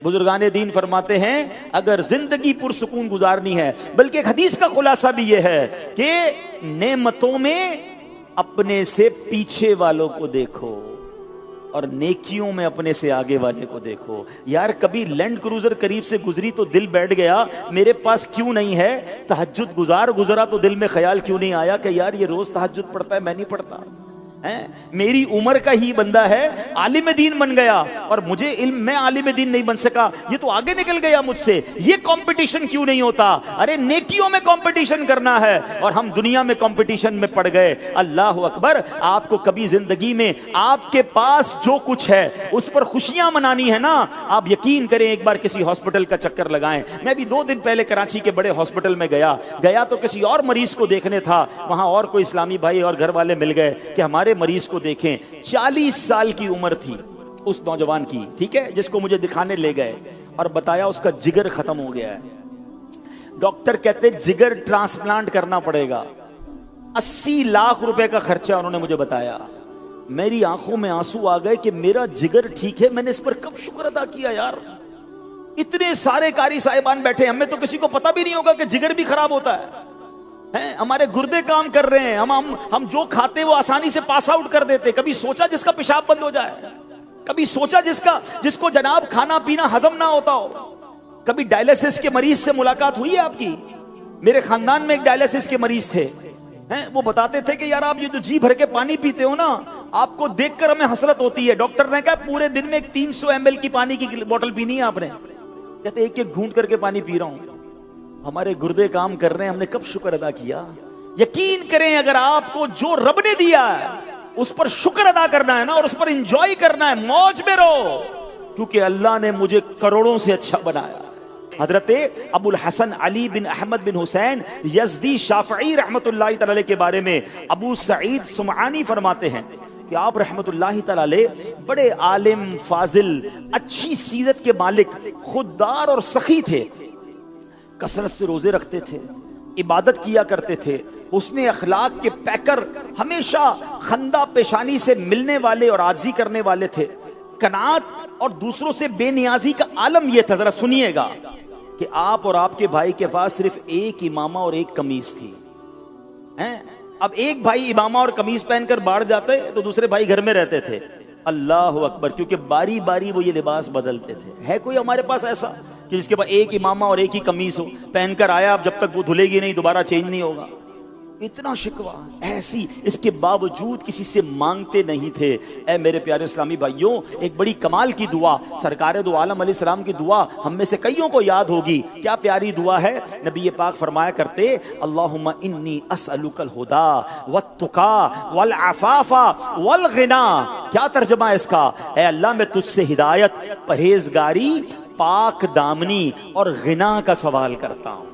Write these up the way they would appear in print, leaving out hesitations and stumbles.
بزرگان دین فرماتے ہیں اگر زندگی پرسکون گزارنی ہے، بلکہ ایک حدیث کا خلاصہ بھی یہ ہے کہ نعمتوں میں اپنے سے پیچھے والوں کو دیکھو اور نیکیوں میں اپنے سے آگے والے کو دیکھو۔ یار کبھی لینڈ کروزر قریب سے گزری تو دل بیٹھ گیا میرے پاس کیوں نہیں ہے؟ تہجد گزرا تو دل میں خیال کیوں نہیں آیا کہ یار یہ روز تہجد پڑھتا ہے، میں نہیں پڑھتا؟ میری عمر کا ہی بندہ ہے، عالم دین بن گیا اور مجھے علم، میں عالم دین نہیں بن سکا، یہ تو آگے نکل گیا مجھ سے، یہ کمپٹیشن کیوں نہیں ہوتا؟ ارے نیکیوں میں کمپٹیشن کرنا ہے اور ہم دنیا میں کمپٹیشن میں پڑ گئے۔ اللہ اکبر۔ آپ کو کبھی زندگی میں آپ کے پاس جو کچھ ہے اس پر خوشیاں منانی ہے نا، آپ یقین کریں ایک بار کسی ہاسپٹل کا چکر لگائیں۔ میں بھی 2 دن پہلے کراچی کے بڑے ہاسپٹل میں گیا تو کسی اور مریض کو دیکھنے تھا، وہاں اور کوئی اسلامی بھائی اور گھر والے مل گئے کہ ہمارے مریض کو دیکھیں۔ 40 سال کی عمر تھی اس نوجوان کی، ٹھیک ہے، جس کو مجھے دکھانے لے گئے اور بتایا اس کا جگر ختم ہو گیا ہے۔ ڈاکٹر کہتے جگر ٹرانسپلانٹ کرنا پڑے گا، 80 لاکھ روپے کا خرچہ انہوں نے مجھے بتایا۔ میری آنکھوں میں آنسو آ گئے کہ میرا جگر ٹھیک ہے، میں نے اس پر کب شکر ادا کیا یار۔ اتنے سارے قاری صاحبان بیٹھے، ہمیں تو کسی کو پتہ بھی نہیں ہوگا کہ جگر بھی خراب ہوتا ہے، ہمارے گردے کام کر رہے ہیں، ہم جو کھاتے وہ آسانی سے پاس آؤٹ کر دیتے۔ کبھی سوچا جس کا پیشاب بند ہو جائے، کبھی سوچا جس کو جناب کھانا پینا ہضم نہ ہوتا ہو، کبھی ڈائلیسس کے مریض سے ملاقات ہوئی ہے آپ کی؟ میرے خاندان میں ایک ڈائلیسس کے مریض تھے، وہ بتاتے تھے کہ یار آپ یہ جو جی بھر کے پانی پیتے ہو نا، آپ کو دیکھ کر ہمیں حسرت ہوتی ہے۔ ڈاکٹر نے کہا پورے دن میں 300 ml کی پانی کی بوتل پینی ہے آپ نے؟ کہتے ایک ایک گھونٹ کر کے پانی پی رہا ہوں۔ ہمارے گردے کام کر رہے ہیں، ہم نے کب شکر ادا کیا؟ یقین کریں اگر آپ کو جو رب نے دیا ہے اس پر شکر ادا کرنا ہے نا، اور اس پر انجوائے کرنا ہے، موج میں رہو، کیونکہ اللہ نے مجھے کروڑوں سے اچھا بنایا۔ حضرت ابو الحسن علی بن احمد بن حسین یزدی شافعی رحمت اللہ تعالی علیہ کے بارے میں ابو سعید سمعانی فرماتے ہیں کہ آپ رحمت اللہ تعالی علیہ بڑے عالم، فاضل، اچھی سیرت کے مالک، خوددار اور سخی تھے، کثرت سے روزے رکھتے تھے، عبادت کیا کرتے تھے، حسن اخلاق کے پیکر، ہمیشہ خندہ پیشانی سے ملنے والے اور عاجزی کرنے والے تھے، قناعت اور دوسروں سے بے نیازی کا عالم یہ تھا۔ ذرا سنیے گا کہ آپ اور آپ کے بھائی کے پاس صرف ایک امامہ اور ایک قمیص تھی، اب ایک بھائی امامہ اور قمیص پہن کر باہر جاتے تو دوسرے بھائی گھر میں رہتے تھے۔ اللہ اکبر، کیونکہ باری باری وہ یہ لباس بدلتے تھے۔ ہے کوئی ہمارے پاس ایسا کہ جس کے پاس ایک امامہ اور ایک ہی قمیص ہو، پہن کر آیا، اب جب تک وہ دھلے گی نہیں دوبارہ چینج نہیں ہوگا؟ اتنا شکوہ، ایسی، اس کے باوجود کسی سے مانگتے نہیں تھے۔ اے میرے پیارے اسلامی بھائیوں، ایک بڑی کمال کی دعا، سرکار دو عالم علیہ السلام کی دعا ہم میں سے کئیوں کو یاد ہوگی۔ کیا پیاری دعا ہے، نبی پاک فرمایا کرتے اللہم انی اسألک الہدی والتقی والعفاف والغنی۔ کیا ترجمہ ہے اس کا؟ اے اللہ میں تجھ سے ہدایت، پرہیزگاری، پاک دامنی اور غنا کا سوال کرتا ہوں۔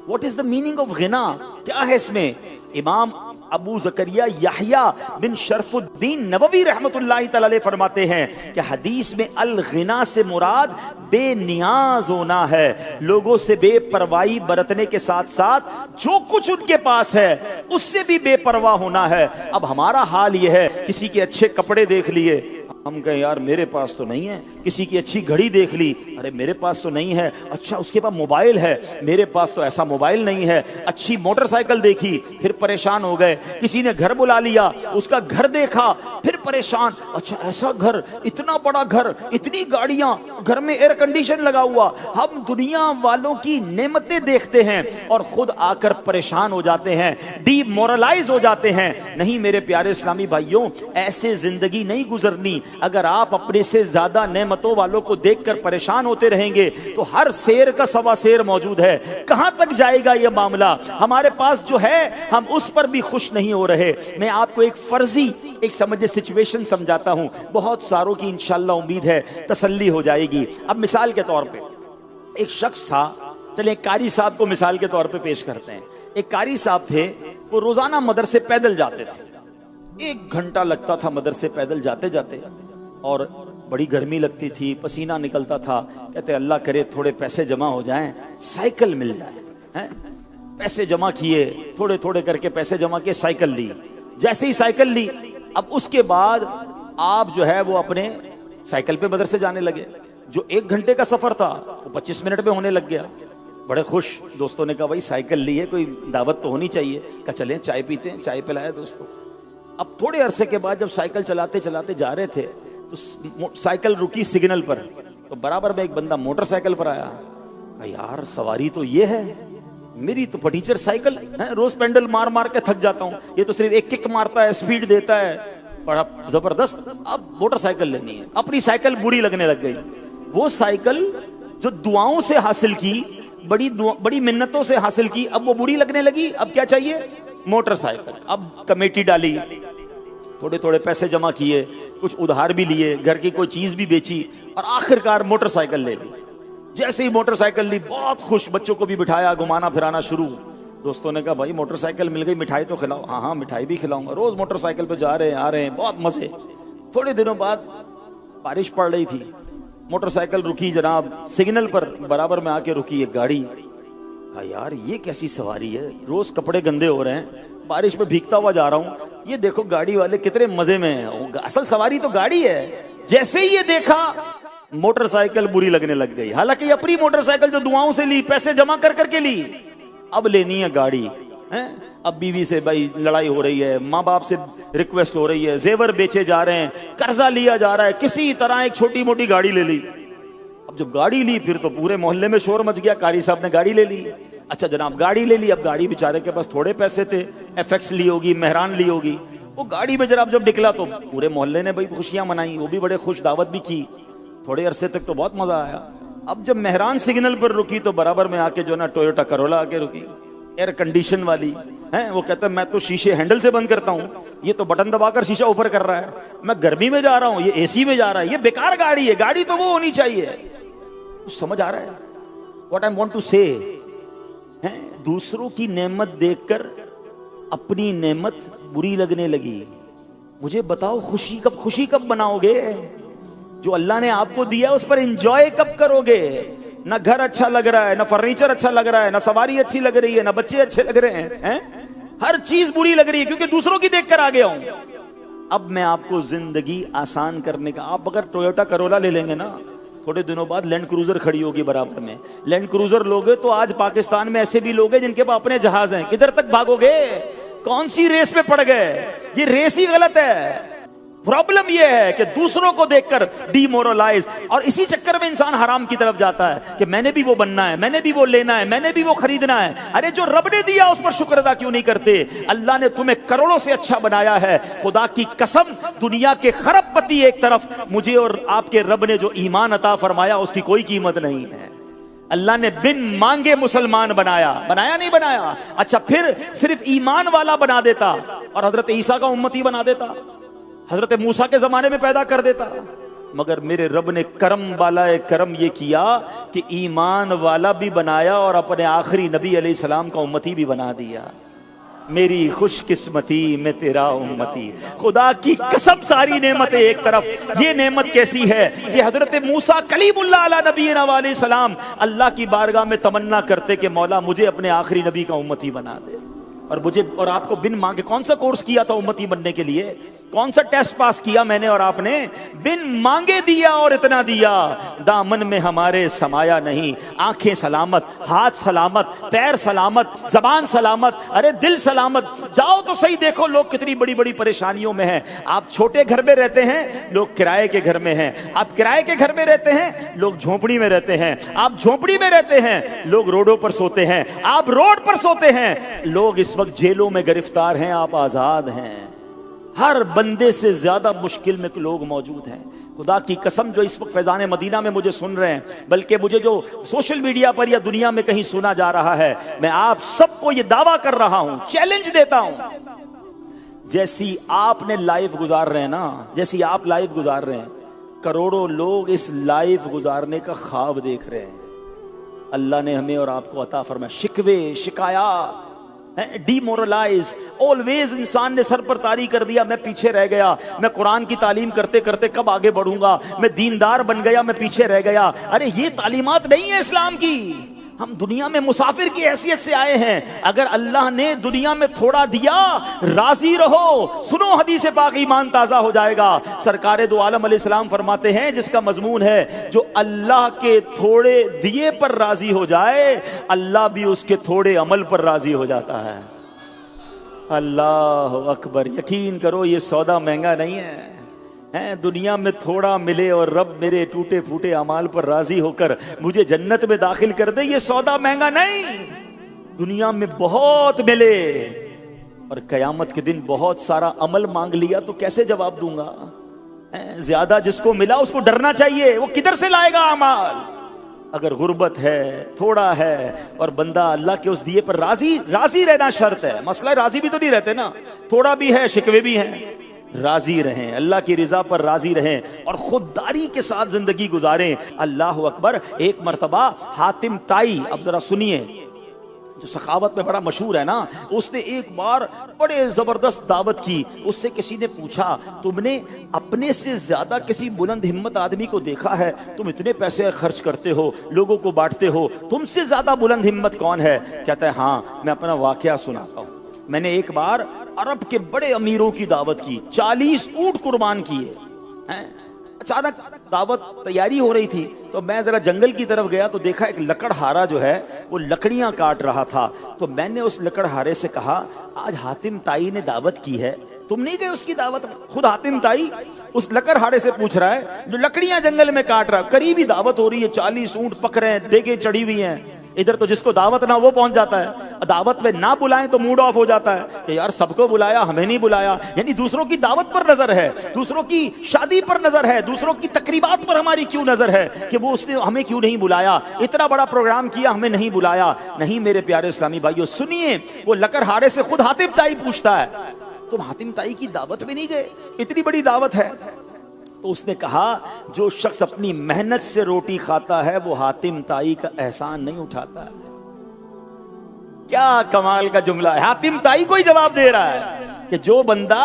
What is the meaning of غنا؟ کیا ہے اس میں؟ امام ابو زکریا یحییٰ بن شرف الدین نووی رحمت اللہ تعالی علیہ فرماتے ہیں کہ حدیث میں الغنا سے مراد بے نیاز ہونا ہے، لوگوں سے بے پرواہی برتنے کے ساتھ ساتھ جو کچھ ان کے پاس ہے اس سے بھی بے پرواہ ہونا ہے۔ اب ہمارا حال یہ ہے، کسی کے اچھے کپڑے دیکھ لیے، ہم کہیں یار میرے پاس تو نہیں ہے، کسی کی اچھی گھڑی دیکھ لی، ارے میرے پاس تو نہیں ہے، اچھا اس کے پاس موبائل ہے، میرے پاس تو ایسا موبائل نہیں ہے، اچھی موٹر سائیکل دیکھی پھر پریشان ہو گئے، کسی نے گھر بلا لیا، اس کا گھر دیکھا پھر پریشان، اچھا ایسا گھر، اتنا بڑا گھر، اتنی گاڑیاں، گھر میں ایئر کنڈیشن لگا ہوا۔ ہم دنیا والوں کی نعمتیں دیکھتے ہیں اور خود آ کر پریشان ہو جاتے ہیں، ڈی مورلائز ہو جاتے ہیں۔ نہیں میرے پیارے اسلامی بھائیوں، ایسے زندگی نہیں گزرنی۔ اگر آپ اپنے سے زیادہ نعمتوں والوں کو دیکھ کر پریشان ہوتے رہیں گے تو ہر سیر کا سوا سیر موجود ہے، کہاں تک جائے گا یہ معاملہ؟ ہمارے پاس جو ہے ہم اس پر بھی خوش نہیں ہو رہے۔ میں آپ کو ایک فرضی، ایک سمجھے سچویشن سمجھاتا ہوں، بہت ساروں کی انشاءاللہ امید ہے تسلی ہو جائے گی۔ اب مثال کے طور پہ ایک شخص تھا، چلیں قاری صاحب کو مثال کے طور پہ پیش کرتے ہیں۔ ایک قاری صاحب تھے، وہ روزانہ مدرسے پیدل جاتے تھے، 1 گھنٹہ لگتا تھا مدرسے پیدل جاتے جاتے، اور بڑی گرمی لگتی تھی، پسینہ نکلتا تھا۔ کہتے اللہ کرے تھوڑے پیسے جمع ہو جائیں، سائیکل مل جائے۔ پیسے جمع کیے، تھوڑے تھوڑے کر کے پیسے جمع کیے، سائیکل لی۔ جیسے ہی سائیکل لی، اب اس کے بعد آپ جو ہے وہ اپنے سائیکل پہ مدرسے جانے لگے۔ جو 1 گھنٹے کا سفر تھا وہ 25 منٹ میں ہونے لگ گیا. بڑے خوش. دوستوں نے کہا بھائی سائیکل لی ہے, کوئی دعوت تو ہونی چاہیے. کہا چلیں چائے پیتے ہیں. چائے پلایا دوستوں. اب تھوڑے عرصے کے بعد جب سائیکل چلاتے چلاتے جا رہے تھے تو سائیکل رکی سگنل پر, تو برابر میں ایک بندہ موٹر سائیکل پر آیا. کہا یار سواری تو یہ ہے, میری تو پٹیچر سائیکل ہے, روز پینڈل مار مار کے تھک جاتا ہوں, یہ تو صرف ایک کک مارتا ہے, سپیڈ دیتا ہے, بڑا زبردست. اب موٹر سائیکل لینی ہے. اپنی سائیکل بری لگنے لگ گئی. وہ سائیکل جو دعاؤں سے حاصل کی, بڑی منتوں سے حاصل کی, اب وہ بری لگنے لگی. اب کیا چاہیے؟ Motor cycle. اب کمیٹی ڈالی, تھوڑے تھوڑے پیسے جمع کیے, کچھ ادھار بھی لیے, گھر کی کوئی چیز بھی بیچی, اور آخرکار موٹر سائیکل لے لی. جیسے ہی موٹر سائیکل لی بہت خوش, بچوں کو بھی بٹھایا, گھمانا پھرانا شروع. دوستوں نے کہا بھائی موٹر سائیکل مل گئی, مٹھائی تو کھلاؤ. ہاں ہاں مٹھائی بھی کھلاؤں گا. روز موٹر سائیکل پہ جا رہے ہیں آ رہے ہیں, بہت مزے. تھوڑے دنوں بعد بارش پڑ رہی تھی, موٹر سائیکل رکی جناب سگنل پر, برابر میں آ کے رکی ایک گاڑی. کہا یار یہ کیسی سواری ہے, روز کپڑے گندے ہو رہے ہیں, بارش میں بھیگتا ہوا جا رہا ہوں, یہ دیکھو گاڑی والے کتنے مزے میں ہیں, اصل سواری تو گاڑی ہے. جیسے ہی یہ دیکھا موٹر سائیکل بری لگنے لگ گئی. حالانکہ یہ اپنی موٹر سائیکل جو دعاؤں سے لی, پیسے جمع کر کر کے لی, اب لینی ہے گاڑی. اب بیوی سے بھائی لڑائی ہو رہی ہے, ماں باپ سے ریکویسٹ ہو رہی ہے, زیور بیچے جا رہے ہیں, قرضہ لیا جا رہا ہے, کسی طرح ایک چھوٹی موٹی گاڑی لے لی. اب جب گاڑی لی پھر تو پورے محلے میں شور مچ گیا, قاری صاحب نے گاڑی لے لی. اچھا جناب گاڑی لے لی. اب گاڑی بیچارے کے پاس تھوڑے پیسے تھے, ایف ایکس لی ہوگی, مہران لی ہوگی. وہ گاڑی میں جب نکلا تو پورے محلے نے بھائی خوشیاں منائی, وہ بھی بڑے خوش, دعوت بھی کی. تھوڑے عرصے تک تو بہت مزہ آیا. اب جب مہران سگنل پر رکی تو برابر میں آ کے جو نا ٹویوٹا کرولا آ کے رکی, ایئر کنڈیشن والی ہے. وہ کہتا ہے میں تو شیشے ہینڈل سے بند کرتا ہوں, یہ تو بٹن دبا کر شیشہ اوپر کر رہا ہے. میں گرمی میں جا رہا ہوں, یہ اے سی میں جا رہا ہے. یہ بیکار گاڑی ہے, گاڑی تو وہ ہونی چاہیے. سمجھ آ رہا ہے واٹ آئی وانٹ ٹو سے؟ دوسروں کی نعمت دیکھ کر اپنی نعمت بری لگنے لگی. مجھے بتاؤ خوشی کب بناؤ گے؟ جو اللہ نے آپ کو دیا اس پر انجوائے کب کرو گے؟ نہ گھر اچھا لگ رہا ہے, نہ فرنیچر اچھا لگ رہا ہے, نہ سواری اچھی لگ رہی ہے, نہ بچے اچھے لگ رہے ہیں. ہر چیز بری لگ رہی ہے کیونکہ دوسروں کی دیکھ کر آ گیا ہوں. اب میں آپ کو زندگی آسان کرنے کا, آپ اگر ٹویوٹا کرولا لے لیں گے نا, تھوڑے دنوں بعد لینڈ کروزر کھڑی ہوگی برابر میں. لینڈ کروزر لوگے تو آج پاکستان میں ایسے بھی لوگ ہیں جن کے پاس اپنے جہاز ہیں. کدھر تک بھاگو گے؟ کون سی ریس میں پڑ گئے؟ یہ ریس ہی غلط ہے. پرابلم یہ ہے کہ دوسروں کو دیکھ کر ڈی مورلائز, اور اسی چکر میں انسان حرام کی طرف جاتا ہے کہ میں نے بھی وہ بننا ہے, میں نے بھی وہ لینا ہے, میں نے بھی وہ خریدنا ہے. ارے جو رب نے دیا اس پر شکر ادا کیوں نہیں کرتے؟ اللہ نے تمہیں کروڑوں سے اچھا بنایا ہے. خدا کی قسم دنیا کے خراب پتی ایک طرف, مجھے اور آپ کے رب نے جو ایمان عطا فرمایا اس کی کوئی قیمت نہیں ہے. اللہ نے بن مانگے مسلمان بنایا نہیں بنایا. اچھا پھر صرف ایمان والا بنا دیتا اور حضرت عیسیٰ کا امتی بنا دیتا, حضرت موسیٰ کے زمانے میں پیدا کر دیتا. مگر میرے رب نے کرم والا کرم یہ کیا کہ ایمان والا بھی بنایا اور اپنے آخری نبی علیہ السلام کا امتی بھی بنا دیا. میری خوش قسمتی میں تیرا امتی. خدا کی قسم ساری نعمتیں ایک طرف, یہ نعمت کیسی ہے کہ حضرت موسیٰ کلیم اللہ علیہ نبینا علیہ السلام اللہ کی بارگاہ میں تمنا کرتے کہ مولا مجھے اپنے آخری نبی کا امتی بنا دے. اور مجھے اور آپ کو بن مانگے, کون سا کورس کیا تھا امتی بننے کے لیے؟ کون سا ٹیسٹ پاس کیا میں نے اور آپ نے؟ بن مانگے دیا اور اتنا دیا. دامن میں ہمارے سمایا نہیں, آنکھیں سلامت, ہاتھ سلامت, پیر سلامت, زبان سلامت, ارے دل سلامت. جاؤ تو صحیح دیکھو لوگ کتنی بڑی بڑی پریشانیوں میں ہیں. آپ چھوٹے گھر میں رہتے ہیں, لوگ کرائے کے گھر میں ہیں. آپ کرائے کے گھر میں رہتے ہیں, لوگ جھونپڑی میں رہتے ہیں. آپ جھونپڑی میں رہتے ہیں, لوگ روڈوں پر سوتے ہیں. آپ روڈ پر سوتے ہیں, لوگ اس وقت جیلوں میں گرفتار ہیں, آپ آزاد ہیں. ہر بندے سے زیادہ مشکل میں لوگ موجود ہیں. خدا کی قسم جو اس وقت فیضان مدینہ میں مجھے سن رہے ہیں, بلکہ مجھے جو سوشل میڈیا پر یا دنیا میں کہیں سنا جا رہا ہے, میں آپ سب کو یہ دعویٰ کر رہا ہوں, چیلنج دیتا ہوں, جیسی آپ نے لائف گزار رہے ہیں نا, جیسی آپ لائف گزار رہے ہیں, کروڑوں لوگ اس لائف گزارنے کا خواب دیکھ رہے ہیں. اللہ نے ہمیں اور آپ کو عطا فرمایا. شکوے, شکایات, ڈی مورلائز, آلویز انسان نے سر پر طاری کر دیا, میں پیچھے رہ گیا, میں قرآن کی تعلیم کرتے کرتے کب آگے بڑھوں گا, میں دیندار بن گیا, میں پیچھے رہ گیا. ارے یہ تعلیمات نہیں ہے اسلام کی. ہم دنیا میں مسافر کی حیثیت سے آئے ہیں. اگر اللہ نے دنیا میں تھوڑا دیا راضی رہو. سنو حدیث پاک, ایمان تازہ ہو جائے گا. سرکار دو عالم علیہ السلام فرماتے ہیں, جس کا مضمون ہے جو اللہ کے تھوڑے دیے پر راضی ہو جائے, اللہ بھی اس کے تھوڑے عمل پر راضی ہو جاتا ہے. اللہ اکبر. یقین کرو یہ سودا مہنگا نہیں ہے. دنیا میں تھوڑا ملے اور رب میرے ٹوٹے پھوٹے اعمال پر راضی ہو کر مجھے جنت میں داخل کر دے, یہ سودا مہنگا نہیں. دنیا میں بہت ملے اور قیامت کے دن بہت سارا عمل مانگ لیا تو کیسے جواب دوں گا؟ زیادہ جس کو ملا اس کو ڈرنا چاہیے, وہ کدھر سے لائے گا اعمال. اگر غربت ہے, تھوڑا ہے, اور بندہ اللہ کے اس دیے پر راضی رہنا شرط ہے. مسئلہ راضی بھی تو نہیں رہتے نا, تھوڑا بھی ہے, شکوے بھی ہیں. راضی رہیں, اللہ کی رضا پر راضی رہیں اور خودداری کے ساتھ زندگی گزاریں. اللہ اکبر. ایک مرتبہ حاتم طائی, اب ذرا سنیے, جو سخاوت میں بڑا مشہور ہے نا, اس نے ایک بار بڑے زبردست دعوت کی. اس سے کسی نے پوچھا, تم نے اپنے سے زیادہ کسی بلند ہمت آدمی کو دیکھا ہے؟ تم اتنے پیسے خرچ کرتے ہو, لوگوں کو بانٹتے ہو, تم سے زیادہ بلند ہمت کون ہے؟ کہتا ہے ہاں, میں اپنا واقعہ سناتا ہوں. میں نے ایک بار عرب کے بڑے امیروں کی دعوت کی, 40 اونٹ قربان کیے. اچانک دعوت تیاری ہو رہی تھی تو میں ذرا جنگل کی طرف گیا تو دیکھا ایک لکڑہارا جو ہے وہ لکڑیاں کاٹ رہا تھا. تو میں نے اس لکڑہارے سے کہا, آج حاتم طائی نے دعوت کی ہے, تم نہیں گئے اس کی دعوت؟ خود حاتم طائی اس لکڑہارے سے پوچھ رہا ہے جو لکڑیاں جنگل میں کاٹ رہا. قریبی دعوت ہو رہی ہے, 40 اونٹ پک رہے ہیں, دیگیں چڑھی ہوئی ہیں. ادھر تو جس کو دعوت نہ وہ پہنچ جاتا ہے, دعوت میں نہ بلائیں تو موڈ آف ہو جاتا ہے کہ یار سب کو بلایا, ہمیں نہیں بلایا. یعنی دوسروں کی دعوت پر نظر ہے, دوسروں کی شادی پر نظر ہے, دوسروں کی تقریبات پر ہماری کیوں نظر ہے کہ وہ اس نے ہمیں کیوں نہیں بلایا, اتنا بڑا پروگرام کیا ہمیں نہیں بلایا. نہیں میرے پیارے اسلامی بھائیو, سنیے, وہ لکڑہارے سے خود حاتم طائی پوچھتا ہے, تم حاتم طائی کی دعوت میں نہیں گئے؟ اتنی بڑی دعوت ہے. تو اس نے کہا, جو شخص اپنی محنت سے روٹی کھاتا ہے وہ حاتم طائی کا احسان نہیں اٹھاتا ہے. کیا کمال کا جملہ ہے. حاتم طائی کو ہی جواب دے رہا ہے کہ جو بندہ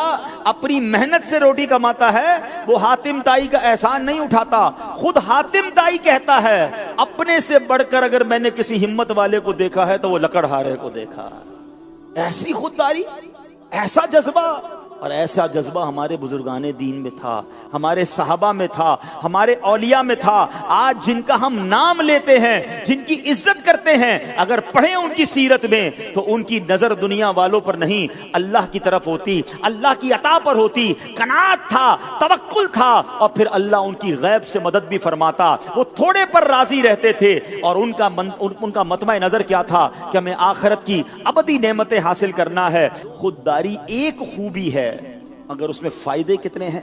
اپنی محنت سے روٹی کماتا ہے وہ حاتم طائی کا احسان نہیں اٹھاتا. خود حاتم طائی کہتا ہے, اپنے سے بڑھ کر اگر میں نے کسی ہمت والے کو دیکھا ہے تو وہ لکڑہارے کو دیکھا. ایسی خودداری, ایسا جذبہ. اور ایسا جذبہ ہمارے بزرگان دین میں تھا, ہمارے صحابہ میں تھا, ہمارے اولیاء میں تھا. آج جن کا ہم نام لیتے ہیں, جن کی عزت کرتے ہیں, اگر پڑھیں ان کی سیرت میں تو ان کی نظر دنیا والوں پر نہیں اللہ کی طرف ہوتی, اللہ کی عطا پر ہوتی. قناعت تھا, توکل تھا, اور پھر اللہ ان کی غیب سے مدد بھی فرماتا. وہ تھوڑے پر راضی رہتے تھے اور ان کا مطمع نظر کیا تھا کہ ہمیں آخرت کی ابدی نعمتیں حاصل کرنا ہے. خودداری ایک خوبی ہے مگر اس میں فائدے کتنے ہیں.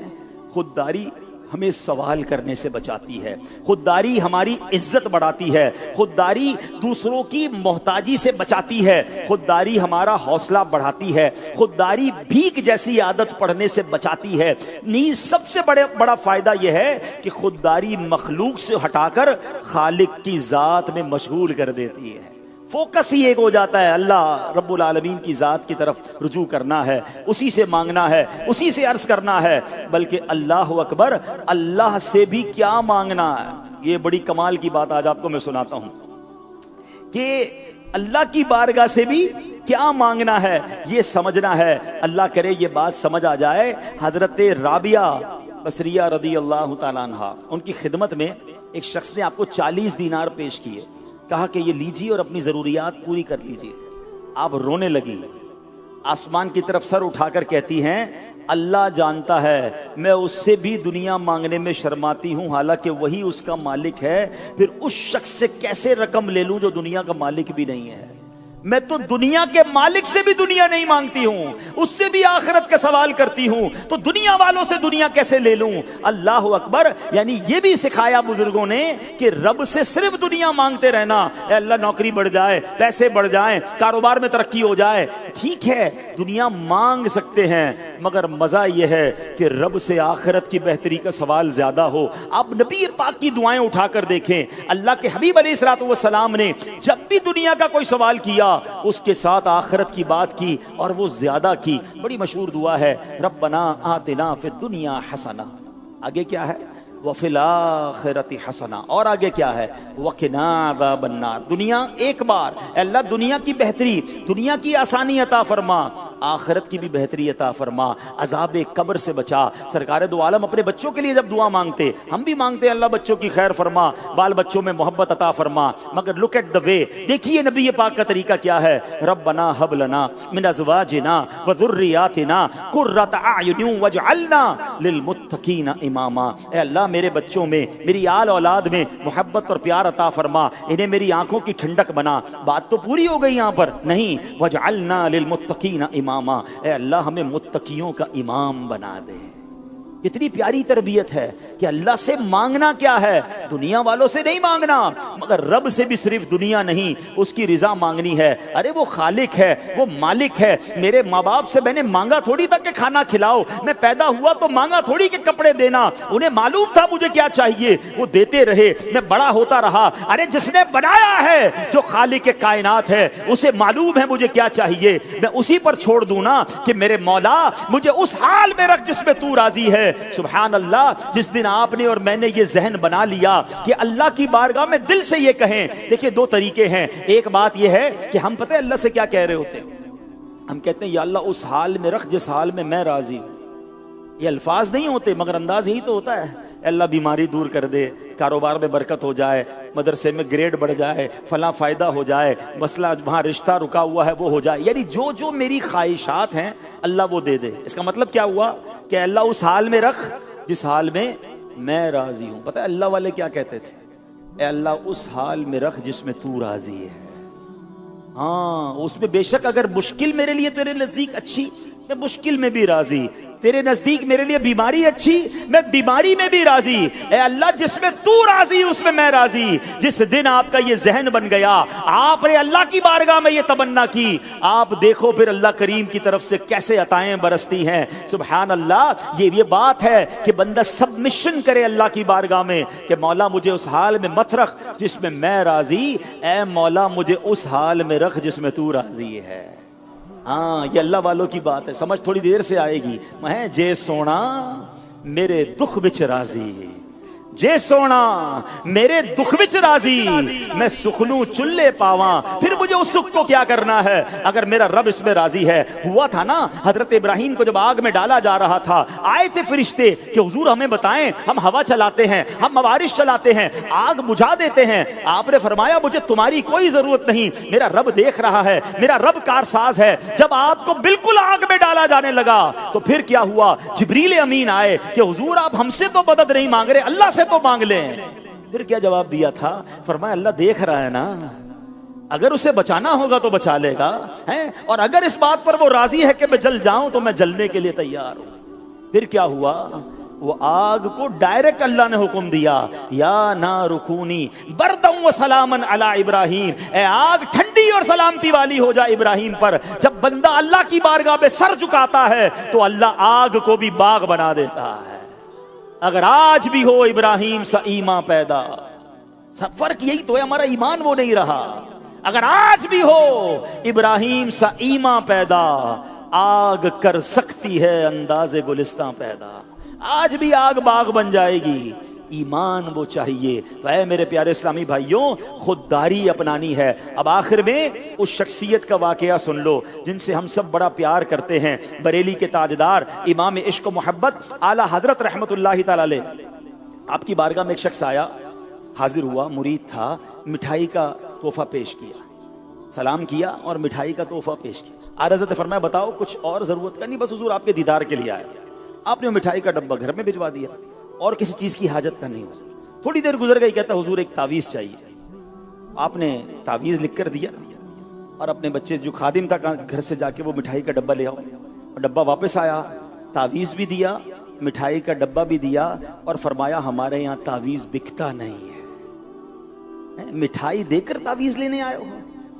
خودداری ہمیں سوال کرنے سے بچاتی ہے, خودداری ہماری عزت بڑھاتی ہے, خودداری دوسروں کی محتاجی سے بچاتی ہے, خودداری ہمارا حوصلہ بڑھاتی ہے, خودداری بھیک جیسی عادت پڑھنے سے بچاتی ہے. نیز سب سے بڑا فائدہ یہ ہے کہ خودداری مخلوق سے ہٹا کر خالق کی ذات میں مشغول کر دیتی ہے. فوکس ہی ایک ہو جاتا ہے, اللہ رب العالمین کی ذات کی طرف رجوع کرنا ہے, اسی سے مانگنا ہے, اسی سے عرض کرنا ہے. بلکہ اللہ اکبر, اللہ سے بھی کیا مانگنا ہے. یہ بڑی کمال کی بات آج آپ کو میں سناتا ہوں کہ اللہ کی بارگاہ سے بھی کیا مانگنا ہے, یہ سمجھنا ہے. اللہ کرے یہ بات سمجھ آ جائے. حضرت رابعہ بصریہ رضی اللہ تعالیٰ عنہا, ان کی خدمت میں ایک شخص نے آپ کو 40 دینار پیش کیے, کہا کہ یہ لیجیے اور اپنی ضروریات پوری کر لیجیے. آپ رونے لگی, آسمان کی طرف سر اٹھا کر کہتی ہیں, اللہ جانتا ہے میں اس سے بھی دنیا مانگنے میں شرماتی ہوں, حالانکہ وہی اس کا مالک ہے. پھر اس شخص سے کیسے رقم لے لوں جو دنیا کا مالک بھی نہیں ہے. میں تو دنیا کے مالک سے بھی دنیا نہیں مانگتی ہوں, اس سے بھی آخرت کا سوال کرتی ہوں, تو دنیا والوں سے دنیا کیسے لے لوں. اللہ اکبر. یعنی یہ بھی سکھایا بزرگوں نے کہ رب سے صرف دنیا مانگتے رہنا. اے اللہ نوکری بڑھ جائے, پیسے بڑھ جائیں, کاروبار میں ترقی ہو جائے, ٹھیک ہے دنیا مانگ سکتے ہیں, مگر مزہ یہ ہے کہ رب سے آخرت کی بہتری کا سوال زیادہ ہو. آپ نبی پاک کی دعائیں اٹھا کر دیکھیں, اللہ کے حبیب علیہ الصلوۃ والسلام نے جب بھی دنیا کا کوئی سوال کیا اس کے ساتھ آخرت کی بات کی اور وہ زیادہ کی. بڑی مشہور دعا ہے, ربنا آتنا فی الدنیا حسنہ. آگے کیا ہے, وفی الآخرۃ حسنہ، اور آگے کیا ہے؟ وقنا عذاب النار۔ دنیا ایک بار، اے اللہ دنیا کی بہتری، دنیا کی آسانی عطا فرما، آخرت کی بھی بہتری عطا فرما، عذاب قبر سے بچا۔ سرکار دو عالم اپنے بچوں کے لیے جب دعا مانگتے، ہم بھی مانگتے ہیں اللہ بچوں کی خیر فرما، بال بچوں میں محبت عطا فرما، مگر لک ایٹ دا وے، دیکھیے نبی پاک کا طریقہ کیا ہے؟ ربنا ہب لنا من ازواجنا وذریاتنا قرۃ اعین واجعلنا للمتقین اماما۔ اے اللہ میرے بچوں میں، میری آل اولاد میں محبت اور پیار عطا فرما، انہیں میری آنکھوں کی ٹھنڈک بنا۔ بات تو پوری ہو گئی یہاں پر نہیں، واجعلنا للمتقین اماما، اے اللہ ہمیں متقیوں کا امام بنا دے۔ کتنی پیاری تربیت ہے کہ اللہ سے مانگنا کیا ہے؟ دنیا والوں سے نہیں مانگنا، مگر رب سے بھی صرف دنیا نہیں، اس کی رضا مانگنی ہے۔ ارے وہ خالق ہے، وہ مالک ہے۔ میرے ماں باپ سے میں نے مانگا تھوڑی تھا کہ کھانا کھلاؤ، میں پیدا ہوا تو مانگا تھوڑی کہ کپڑے دینا، انہیں معلوم تھا مجھے کیا چاہیے، وہ دیتے رہے، میں بڑا ہوتا رہا۔ ارے جس نے بنایا ہے، جو خالق کائنات ہے، اسے معلوم ہے مجھے کیا چاہیے، میں اسی پر چھوڑ دوں نا کہ میرے مولا مجھے اس حال میں رکھ جس میں تو راضی ہے۔ سبحان اللہ، جس دن آپ نے اور میں نے یہ ذہن بنا لیا کہ اللہ کی بارگاہ میں دل سے یہ کہیں۔ دیکھیں دو طریقے ہیں، ایک بات یہ ہے کہ ہم پتہ ہے اللہ سے کیا کہہ رہے ہوتے ہیں، ہم کہتے ہیں یا اللہ اس حال میں رکھ جس حال میں راضی ہوں۔ یہ الفاظ نہیں ہوتے مگر انداز یہی تو ہوتا ہے۔ اللہ بیماری دور کر دے، کاروبار میں برکت ہو جائے، مدرسے میں گریڈ بڑھ جائے، فلاں فائدہ ہو جائے، مسئلہ وہاں رشتہ رکا ہوا ہے وہ ہو جائے، یعنی جو جو میری خواہشات ہیں اللہ وہ دے دے۔ اس کا مطلب کیا ہوا کہ اللہ اس حال میں رکھ جس حال میں راضی ہوں۔ پتہ ہے اللہ والے کیا کہتے تھے؟ اے اللہ اس حال میں رکھ جس میں تو راضی ہے۔ ہاں اس میں بے شک اگر مشکل میرے لیے تیرے نزدیک اچھی، میں مشکل میں بھی راضی، تیرے نزدیک میرے لیے بیماری اچھی، میں بیماری میں بھی راضی۔ اے اللہ جس میں تو راضی اس میں راضی۔ جس دن آپ کا یہ ذہن بن گیا، آپ نے اللہ کی بارگاہ میں یہ تمنا کی، آپ دیکھو پھر اللہ کریم کی طرف سے کیسے عطائیں برستی ہیں۔ سبحان اللہ، یہ بات ہے کہ بندہ سبمشن کرے اللہ کی بارگاہ میں کہ مولا مجھے اس حال میں مت رکھ جس میں راضی، اے مولا مجھے اس حال میں رکھ جس میں تو راضی ہے۔ ہاں یہ اللہ والوں کی بات ہے، سمجھ تھوڑی دیر سے آئے گی۔ میں جے سونا میرے دکھ وچ راضی، جے سونا میرے دکھ وچ راضی، میں سخنوں چلے پاواں، پھر مجھے اس سکھ کو کیا کرنا ہے اگر میرا رب اس میں راضی ہے۔ ہوا تھا نا حضرت ابراہیم کو جب آگ میں ڈالا جا رہا تھا، آئے تھے فرشتے کہ حضور ہمیں بتائیں، ہم ہوا چلاتے ہیں، ہم موارش چلاتے ہیں، آگ بجھا دیتے ہیں۔ آپ نے فرمایا مجھے تمہاری کوئی ضرورت نہیں، میرا رب دیکھ رہا ہے، میرا رب کارساز ہے۔ جب آپ کو بالکل آگ میں ڈالا جانے لگا تو پھر کیا ہوا؟ جبریل امین آئے کہ حضور آپ ہم سے تو مدد نہیں مانگ رہے، اللہ سے تو مانگ لیں۔ پھر کیا جواب دیا تھا؟ فرمایا اللہ دیکھ رہا ہے نا، اگر اسے بچانا ہوگا تو بچا لے گا، اور اگر اس بات پر وہ راضی ہے کہ میں جل جاؤں تو میں جلنے کے لیے تیار ہوں۔ پھر کیا ہوا؟ وہ آگ کو ڈائریکٹ اللہ نے حکم دیا، یا نار کونی بردا و سلاما علی ابراہیم، اے آگ ٹھنڈی اور سلامتی والی ہو جا ابراہیم پر۔ جب بندہ اللہ کی بارگاہ میں سر جھکاتا ہے تو اللہ آگ کو بھی باغ بنا دیتا ہے۔ اگر آج بھی ہو ابراہیم سا ایمان پیدا، فرق یہی تو ہے، ہمارا ایمان وہ نہیں رہا۔ اگر آج بھی ہو ابراہیم سا ایمان پیدا، آگ کر سکتی ہے انداز گلستان پیدا۔ آج بھی آگ باغ بن جائے گی، ایمان وہ چاہیے۔ تو اے میرے پیارے اسلامی بھائیوں، خودداری اپنانی ہے۔ اب آخر میں اس شخصیت کا واقعہ سن لو جن سے ہم سب بڑا پیار کرتے ہیں، بریلی کے تاجدار امام عشق و محبت اعلی حضرت رحمت اللہ تعالی علیہ۔ آپ کی بارگاہ میں ایک شخص آیا، حاضر ہوا، مرید تھا، مٹھائی کا تحفہ پیش کیا، سلام کیا اور مٹھائی کا تحفہ پیش کیا۔ آر حضرت نے فرمایا بتاؤ کچھ اور ضرورت کا؟ نہیں، بس حضور آپ کے دیدار کے لیے آیا۔ آپ نے مٹھائی کا ڈبہ گھر میں بھجوا دیا، اور کسی چیز کی حاجت کا نہیں ہو۔ تھوڑی دیر گزر گئی، کہتا حضور ایک تعویذ چاہیے۔ آپ نے تعویذ لکھ کر دیا اور اپنے بچے جو خادم تھا گھر سے جا کے وہ مٹھائی کا ڈبہ لے آؤ، اور ڈبہ واپس آیا، تعویذ بھی دیا، مٹھائی کا ڈبہ بھی دیا، اور فرمایا ہمارے یہاں تعویذ بکتا نہیں ہے، مٹھائی دے کر تعویذ لینے آئے ہو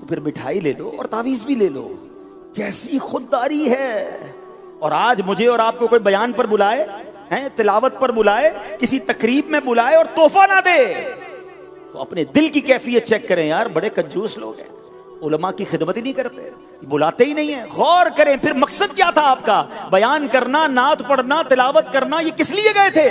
تو پھر مٹھائی لے لو اور تعویذ بھی لے لو۔ کیسی خودداری ہے! اور آج مجھے اور آپ کو کوئی بیان پر بلائے، تلاوت پر بلائے، کسی تقریب میں بلائے اور تحفہ نہ دے تو اپنے دل کی کیفیت چیک کریں یار، بڑے کنجوس لوگ ہیں، علماء کی خدمت ہی نہیں کرتے، بلاتے ہی نہیں ہیں۔ غور کریں پھر مقصد کیا تھا آپ کا؟ بیان کرنا، نعت پڑھنا، تلاوت کرنا، یہ کس لیے گئے تھے؟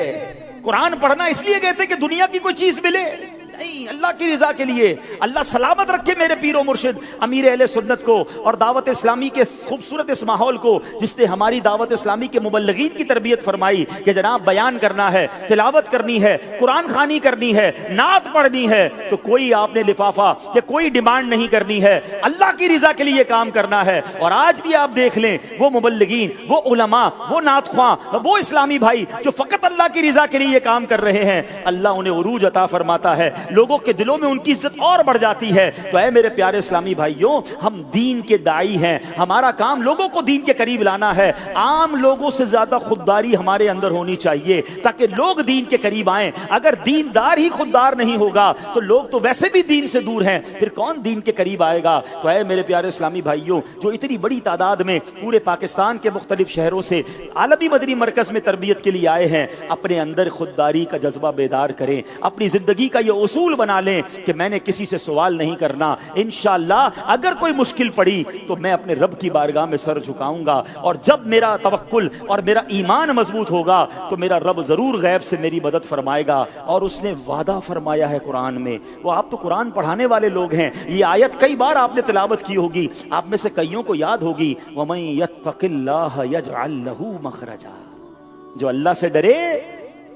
قرآن پڑھنا اس لیے گئے تھے کہ دنیا کی کوئی چیز ملے؟ نہیں، اللہ کی رضا کے لیے۔ اللہ سلامت رکھے میرے پیر و مرشد امیر اہل سنت کو اور دعوت اسلامی کے خوبصورت اس ماحول کو، جس نے ہماری دعوت اسلامی کے مبلغین کی تربیت فرمائی کہ جناب بیان کرنا ہے، تلاوت کرنی ہے، قرآن خوانی کرنی ہے، نعت پڑھنی ہے، تو کوئی آپ نے لفافہ یا کوئی ڈیمانڈ نہیں کرنی ہے، اللہ کی رضا کے لیے کام کرنا ہے۔ اور آج بھی آپ دیکھ لیں وہ مبلغین، وہ علماء، وہ نعت خواں، وہ اسلامی بھائی جو فقط اللہ کی رضا کے لیے کام کر رہے ہیں، اللہ انہیں عروج عطا فرماتا ہے، لوگوں کے دلوں میں ان کی عزت اور بڑھ جاتی ہے۔ تو اے میرے پیارے اسلامی بھائیوں، ہم دین کے داعی ہیں، ہمارا کام لوگوں کو دین کے قریب لانا ہے۔ عام لوگوں سے زیادہ خودداری ہمارے اندر ہونی چاہیے تاکہ لوگ دین کے قریب آئیں۔ اگر دیندار ہی خوددار نہیں ہوگا تو لوگ تو ویسے بھی دین سے دور ہیں، پھر کون دین کے قریب آئے گا؟ تو اے میرے پیارے اسلامی بھائیوں، جو اتنی بڑی تعداد میں پورے پاکستان کے مختلف شہروں سے عالمی مدنی مرکز میں تربیت کے لیے آئے ہیں، اپنے اندر خودداری کا جذبہ بیدار کریں، اپنی زندگی کا یہ اصول بنا لیں کہ میں نے کسی سے سوال نہیں کرنا۔ انشاءاللہ اگر کوئی مشکل پڑی تو میں اپنے رب کی بارگاہ میں سر جھکاؤں گا، اور جب میرا توکل اور میرا ایمان مضبوط ہوگا تو میرا رب ضرور غیب سے میری مدد فرمائے گا۔ اور اس نے وعدہ فرمایا ہے قرآن میں، وہ آپ تو قرآن پڑھانے والے لوگ ہیں، یہ آیت کئی بار آپ نے تلاوت کی ہوگی، آپ میں سے کئیوں کو یاد ہوگی، وَمَن يَتَّقِ اللَّهَ يَجْعَل لَّهُ مَخْرَجًا۔ جو اللہ سے ڈرے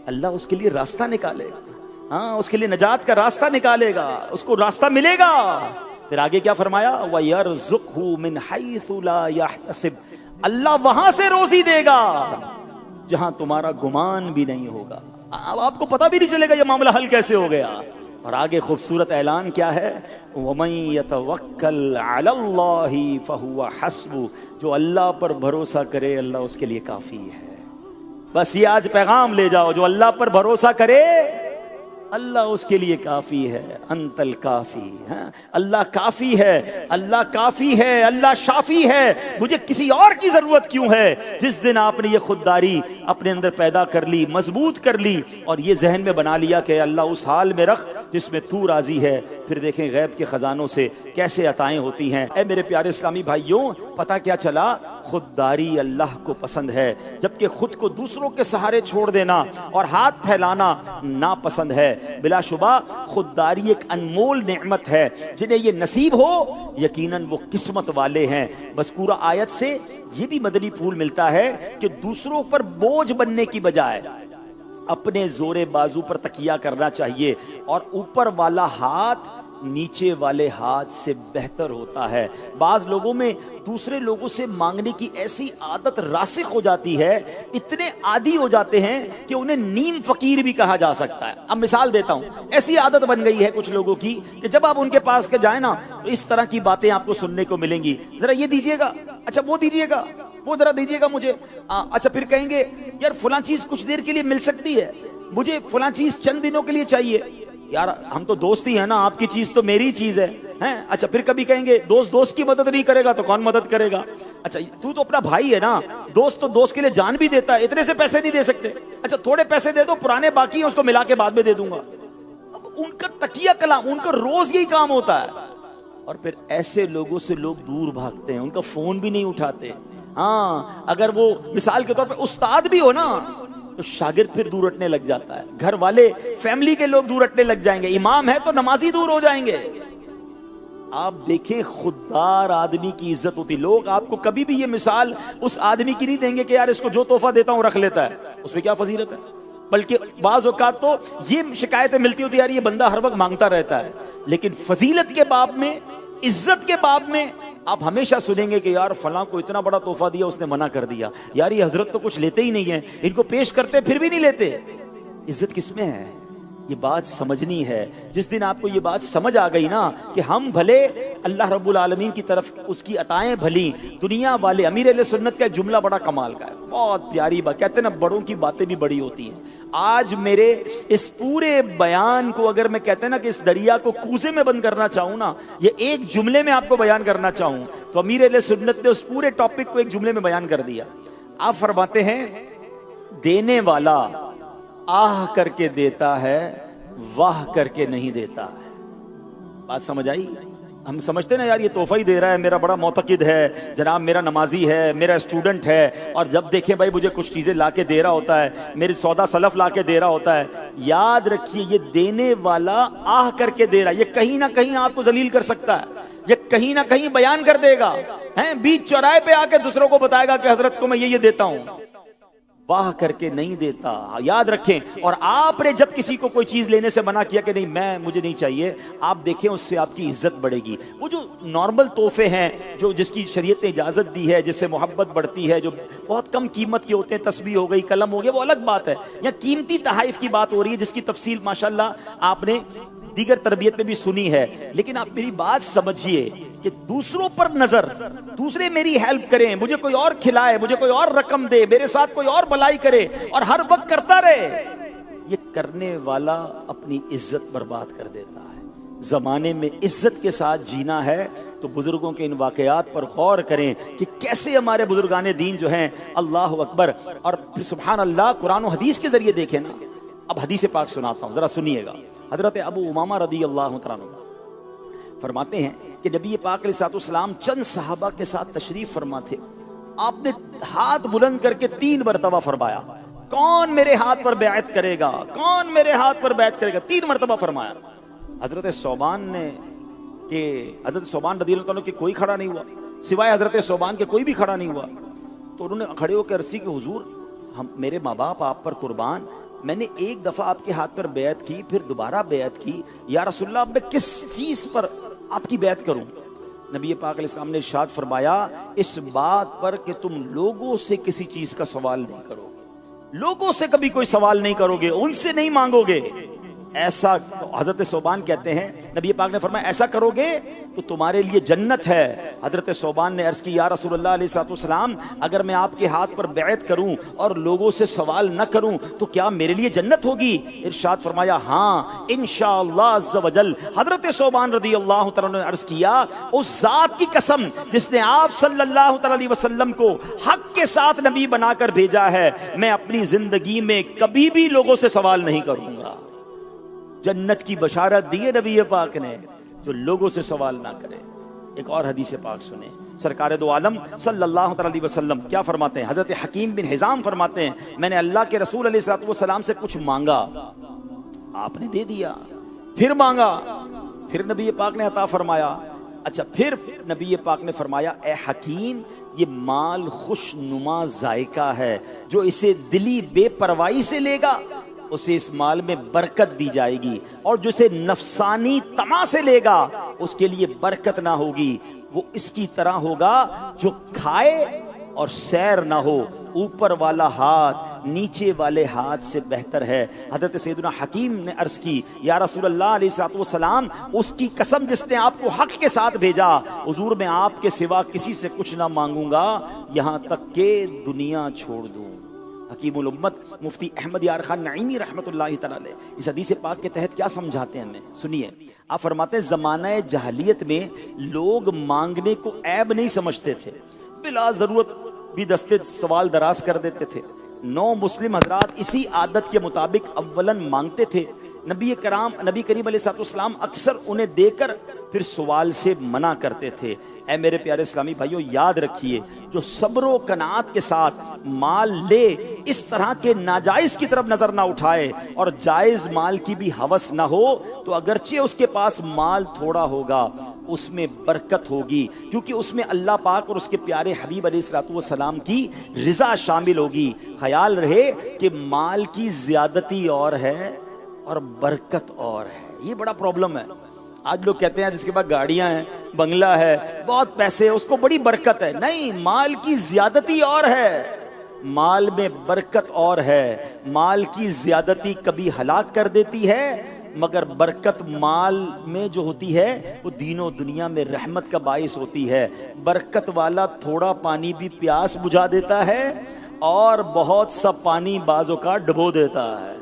اللہ اس کے لیے راستہ نکالے گا، ہاں اس کے لیے نجات کا راستہ نکالے گا، اس کو راستہ ملے گا۔ پھر آگے کیا فرمایا؟ وَيَرْزُقْهُ مِنْ حَيْثُ لَا يَحْتَسِبُ، اللہ وہاں سے روزی دے گا جہاں تمہارا گمان بھی نہیں ہوگا۔ اب آپ کو پتہ بھی نہیں چلے گا یہ معاملہ حل کیسے ہو گیا۔ اور آگے خوبصورت اعلان کیا ہے؟ وَمَن يَتَوَكَّلْ عَلَى اللَّهِ فَهُوَ حَسْبُهُ، جو اللہ پر بھروسہ کرے اللہ اس کے لیے کافی ہے۔ بس یہ آج پیغام لے جاؤ، جو اللہ پر بھروسہ کرے اللہ اس کے لیے کافی ہے۔ انت الکافی، اللہ کافی ہے، اللہ کافی ہے، اللہ شافی ہے، مجھے کسی اور کی ضرورت کیوں ہے؟ جس دن آپ نے یہ خودداری اپنے اندر پیدا کر لی، مضبوط کر لی، اور یہ ذہن میں بنا لیا کہ اللہ اس حال میں رکھ جس میں تو راضی ہے، پھر دیکھیں غیب کے خزانوں سے کیسے عطائیں ہوتی ہیں۔ اے میرے پیارے اسلامی بھائیوں، پتہ کیا چلا؟ خودداری اللہ کو پسند ہے، جبکہ خود کو دوسروں کے سہارے چھوڑ دینا اور ہاتھ پھیلانا ناپسند ہے۔ بلا شبہ خودداری ایک انمول نعمت ہے، جنہیں یہ نصیب ہو یقیناً وہ قسمت والے ہیں۔ مذکورہ آیت سے یہ بھی مدنی پھول ملتا ہے کہ دوسروں پر بوجھ بننے کی بجائے اپنے زور بازو پر تکیہ کرنا چاہیے، اور اوپر والا ہاتھ نیچے والے ہاتھ سے بہتر ہوتا ہے۔ بعض لوگوں میں دوسرے لوگوں سے مانگنے کی ایسی عادت راسخ ہو جاتی ہے، اتنے عادی ہو جاتے ہیں کہ انہیں نیم فقیر بھی کہا جا سکتا ہے۔ اب مثال دیتا ہوں، ایسی عادت بن گئی ہے کچھ لوگوں کی کہ جب آپ ان کے پاس کے جائیں نا تو اس طرح کی باتیں آپ کو سننے کو ملیں گی، ذرا یہ دیجئے گا، اچھا وہ دیجئے گا، وہ ذرا دیجئے گا مجھے، اچھا پھر کہیں گے یار فلاں چیز کچھ دیر کے لیے مل سکتی ہے، مجھے فلاں چیز چند دنوں کے لیے چاہیے۔ یار ہم تو دوست ہی ہیں نا، آپ کی چیز تو میری چیز ہے۔ اچھا پھر کبھی کہیں گے دوست کی مدد نہیں کرے گا تو کون مدد کرے گا؟ اچھا تو اپنا بھائی ہے نا، دوست تو دوست کے لیے جان بھی دیتا ہے، اتنے سے پیسے نہیں دے سکتے، اچھا تھوڑے پیسے دے دو، پرانے باقی ہیں اس کو ملا کے بعد میں دے دوں گا۔ اب ان کا تکیہ کلام، ان کا روز یہی کام ہوتا ہے، اور پھر ایسے لوگوں سے لوگ دور بھاگتے ہیں، ان کا فون بھی نہیں اٹھاتے۔ ہاں اگر وہ مثال کے طور پہ استاد بھی ہو نا تو شاگرد پھر دور ہٹنے لگ جاتا ہے، گھر والے فیملی کے لوگ دور ہٹنے لگ جائیں گے، امام ہے تو نمازی دور ہو جائیں گے۔ آپ دیکھیں خوددار آدمی کی عزت ہوتی، لوگ آپ کو کبھی بھی یہ مثال اس آدمی کی نہیں دیں گے کہ یار اس کو جو تحفہ دیتا ہوں رکھ لیتا ہے، اس میں کیا فضیلت ہے، بلکہ بعض اوقات تو یہ شکایتیں ملتی ہوتی یار یہ بندہ ہر وقت مانگتا رہتا ہے۔ لیکن فضیلت کے باب میں، عزت کے باب میں آپ ہمیشہ سنیں گے کہ یار فلاں کو اتنا بڑا تحفہ دیا اس نے منع کر دیا، یار یہ حضرت تو کچھ لیتے ہی نہیں ہیں، ان کو پیش کرتے پھر بھی نہیں لیتے۔ عزت کس میں ہے؟ یہ بات سمجھنی ہے۔ جس دن آپ کو یہ بات سمجھ آ گئی نا کہ ہم بھلے اللہ رب العالمین کی طرف اس کی عطائیں بھلی، دنیا والے، امیر اہل سنت کا ایک جملہ بڑا کمال کا ہے، بہت پیاری بات، کہتے ہیں نا بڑوں کی باتیں بھی بڑی ہوتی ہیں۔ آج میرے اس پورے بیان کو اگر میں کہتے ہیں نا کہ اس دریا کو کوزے میں بند کرنا چاہوں نا، یہ ایک جملے میں آپ کو بیان کرنا چاہوں تو امیر اہل سنت نے اس پورے ٹاپک کو ایک جملے میں بیان کر دیا۔ آپ فرماتے ہیں دینے والا آہ کر کے دیتا ہے، واہ کر کے نہیں دیتا ہے۔ بات سمجھ آئی؟ ہم سمجھتے نا یار یہ تحفہ ہی دے رہا ہے, میرا بڑا معتقد ہے جناب, میرا نمازی ہے, میرا اسٹوڈنٹ ہے, اور جب دیکھیں بھائی مجھے کچھ چیزیں لا کے دے رہا ہوتا ہے, میری سودا سلف لا کے دے رہا ہوتا ہے. یاد رکھیے یہ دینے والا آہ کر کے دے رہا ہے, یہ کہیں نہ کہیں آپ کو ذلیل کر سکتا ہے, یہ کہیں نہ کہیں بیان کر دے گا, بیچ چوراہے پہ آ کے دوسروں کو بتائے گا کہ حضرت کو میں یہ دیتا ہوں. واہ کر کے نہیں دیتا, یاد رکھیں. اور آپ نے جب کسی کو کوئی چیز لینے سے منع کیا کہ نہیں مجھے نہیں چاہیے, آپ دیکھیں اس سے آپ کی عزت بڑھے گی. وہ جو نارمل تحفے ہیں جو جس کی شریعت نے اجازت دی ہے, جس سے محبت بڑھتی ہے, جو بہت کم قیمت کے ہوتے ہیں, تسبیح ہو گئی, قلم ہو گیا, وہ الگ بات ہے. یا قیمتی تحائف کی بات ہو رہی ہے جس کی تفصیل ماشاءاللہ آپ نے دیگر تربیت میں بھی سنی ہے. لیکن آپ میری بات سمجھیے کہ دوسروں پر نظر, دوسرے میری ہیلپ کریں, مجھے کوئی اور کھلائے, مجھے کوئی اور رقم دے, میرے ساتھ کوئی اور بھلائی کرے اور ہر وقت کرتا رہے, یہ کرنے والا اپنی عزت برباد کر دیتا ہے. زمانے میں عزت کے ساتھ جینا ہے تو بزرگوں کے ان واقعات پر غور کریں کہ کیسے ہمارے بزرگان دین جو ہیں, اللہ اکبر. اور پھر سبحان اللہ قرآن و حدیث کے ذریعے دیکھیں نا. اب حدیث پاک سناتا ہوں, ذرا سنیے گا. حضرت ابو امامہ رضی اللہ تعالیٰ عنہ فرماتے ہیں کہ نبی پاک علیہ الصلوۃ والسلام چند صحابہ کے ساتھ تشریف فرما تھے. آپ نے ہاتھ بلند کر کے 3 مرتبہ فرمایا, کون میرے ہاتھ پر بیعت کرے گا, کون میرے ہاتھ پر بیعت کرے گا, 3 مرتبہ فرمایا. حضرت ثوبان رضی اللہ عنہ کے کوئی کھڑا نہیں ہوا, سوائے حضرت ثوبان کے کوئی بھی کھڑا نہیں ہوا. تو انہوں نے کھڑے ہو کے عرض کی کہ حضور میرے ماں باپ آپ پر قربان, میں نے ایک دفعہ آپ کے ہاتھ پر بیعت کی, پھر دوبارہ بیعت کی, یا رسول اللہ میں کس چیز پر آپ کی بیعت کروں؟ نبی پاک علیہ السلام نے ارشاد فرمایا, اس بات پر کہ تم لوگوں سے کسی چیز کا سوال نہیں کرو گے, لوگوں سے کبھی کوئی سوال نہیں کرو گے, ان سے نہیں مانگو گے. ایسا حضرت ثوبان کہتے ہیں نبی پاک نے فرمایا ایسا کرو گے تو تمہارے لیے جنت ہے. حضرت ثوبان نے عرض کی یا رسول اللہ علیہ الصلوۃ والسلام, اگر میں آپ کے ہاتھ پر بیعت کروں اور لوگوں سے سوال نہ کروں تو کیا میرے لیے جنت ہوگی؟ ارشاد فرمایا ہاں انشاءاللہ عز وجل. حضرت ثوبان رضی اللہ تعالیٰ نے عرض کیا, اس ذات کی قسم جس نے آپ صلی اللہ تعالیٰ علیہ وسلم کو حق کے ساتھ نبی بنا کر بھیجا ہے, میں اپنی زندگی میں کبھی بھی لوگوں سے سوال نہیں کروں گا. جنت کی بشارت دی ہے نبی پاک نے, جو لوگوں سے سوال نہ کرے. ایک اور حدیث پاک سنیں, سرکار دو عالم صلی اللہ علیہ وسلم کیا فرماتے ہیں؟ حضرت حکیم بن حزام فرماتے ہیں میں نے اللہ کے رسول علیہ الصلوۃ والسلام سے کچھ مانگا, آپ نے دے دیا, پھر مانگا, پھر نبی پاک نے عطا فرمایا. اچھا پھر نبی پاک نے فرمایا اے حکیم, یہ مال خوش نما ذائقہ ہے, جو اسے دلی بے پرواہی سے لے گا اسے اس مال میں برکت دی جائے گی, اور جو اسے نفسانی طمع سے لے گا اس کے لیے برکت نہ ہوگی. وہ اس کی طرح ہوگا جو کھائے اور سیر نہ ہو, اوپر والا ہاتھ نیچے والے ہاتھ سے بہتر ہے. حضرت سیدنا حکیم نے عرض کی یا رسول اللہ علیہ الصلوۃ والسلام, اس کی قسم جس نے آپ کو حق کے ساتھ بھیجا, حضور میں آپ کے سوا کسی سے کچھ نہ مانگوں گا یہاں تک کہ دنیا چھوڑ دوں. حکیم الامت مفتی احمد یار خان نعیمی رحمت اللہ تعالی علیہ اس حدیث پاک کے تحت کیا سمجھاتے ہیں ہمیں, سنیے. آپ فرماتے ہیں زمانہ جاہلیت میں لوگ مانگنے کو عیب نہیں سمجھتے تھے, بلا ضرورت بھی دستے سوال دراز کر دیتے تھے. نو مسلم حضرات اسی عادت کے مطابق اولاً مانگتے تھے. نبی کریم علیہ السلام اکثر انہیں دے کر پھر سوال سے منع کرتے تھے. اے میرے پیارے اسلامی بھائیو, یاد رکھیے جو صبر و قناعت کے ساتھ مال لے, اس طرح کے ناجائز کی طرف نظر نہ اٹھائے اور جائز مال کی بھی ہوس نہ ہو, تو اگرچہ اس کے پاس مال تھوڑا ہوگا اس میں برکت ہوگی, کیونکہ اس میں اللہ پاک اور اس کے پیارے حبیب علیہ الصلوۃ والسلام کی رضا شامل ہوگی. خیال رہے کہ مال کی زیادتی اور ہے اور برکت اور ہے. یہ بڑا پرابلم ہے. آج لوگ کہتے ہیں جس کے پاس گاڑیاں ہیں, بنگلہ ہے, بہت پیسے, اس کو بڑی برکت ہے. نہیں, مال کی زیادتی اور ہے, مال میں برکت اور ہے. مال کی زیادتی کبھی ہلاک کر دیتی ہے, مگر برکت مال میں جو ہوتی ہے وہ دین و دنیا میں رحمت کا باعث ہوتی ہے. برکت والا تھوڑا پانی بھی پیاس بجھا دیتا ہے اور بہت سا پانی بعض اوقات ڈبو دیتا ہے.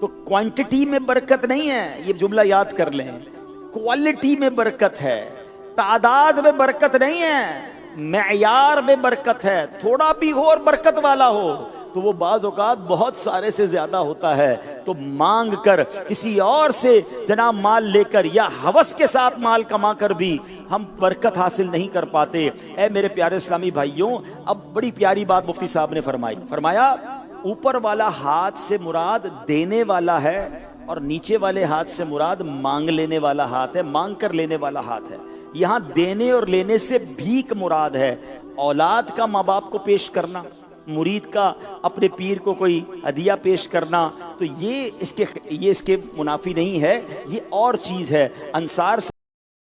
تو کوانٹٹی میں برکت نہیں ہے, یہ جملہ یاد کر لیں, کوالٹی میں برکت ہے, تعداد میں برکت نہیں ہے, معیار میں برکت ہے. تھوڑا بھی ہو اور برکت والا ہو, تو وہ بعض اوقات بہت سارے سے زیادہ ہوتا ہے. تو مانگ کر کسی اور سے جناب مال لے کر یا ہوس کے ساتھ مال کما کر بھی ہم برکت حاصل نہیں کر پاتے. اے میرے پیارے اسلامی بھائیوں، اب بڑی پیاری بات مفتی صاحب نے فرمایا اوپر والا ہاتھ سے مراد دینے والا ہے اور نیچے والے ہاتھ سے مراد مانگ لینے والا ہاتھ ہے، مانگ کر لینے والا ہاتھ ہے. یہاں دینے اور لینے سے بھیک مراد ہے. اولاد کا ماں باپ کو پیش کرنا، مرید کا اپنے پیر کو کوئی ہدیہ پیش کرنا، تو یہ اس کے منافی نہیں ہے، یہ اور چیز ہے. انصار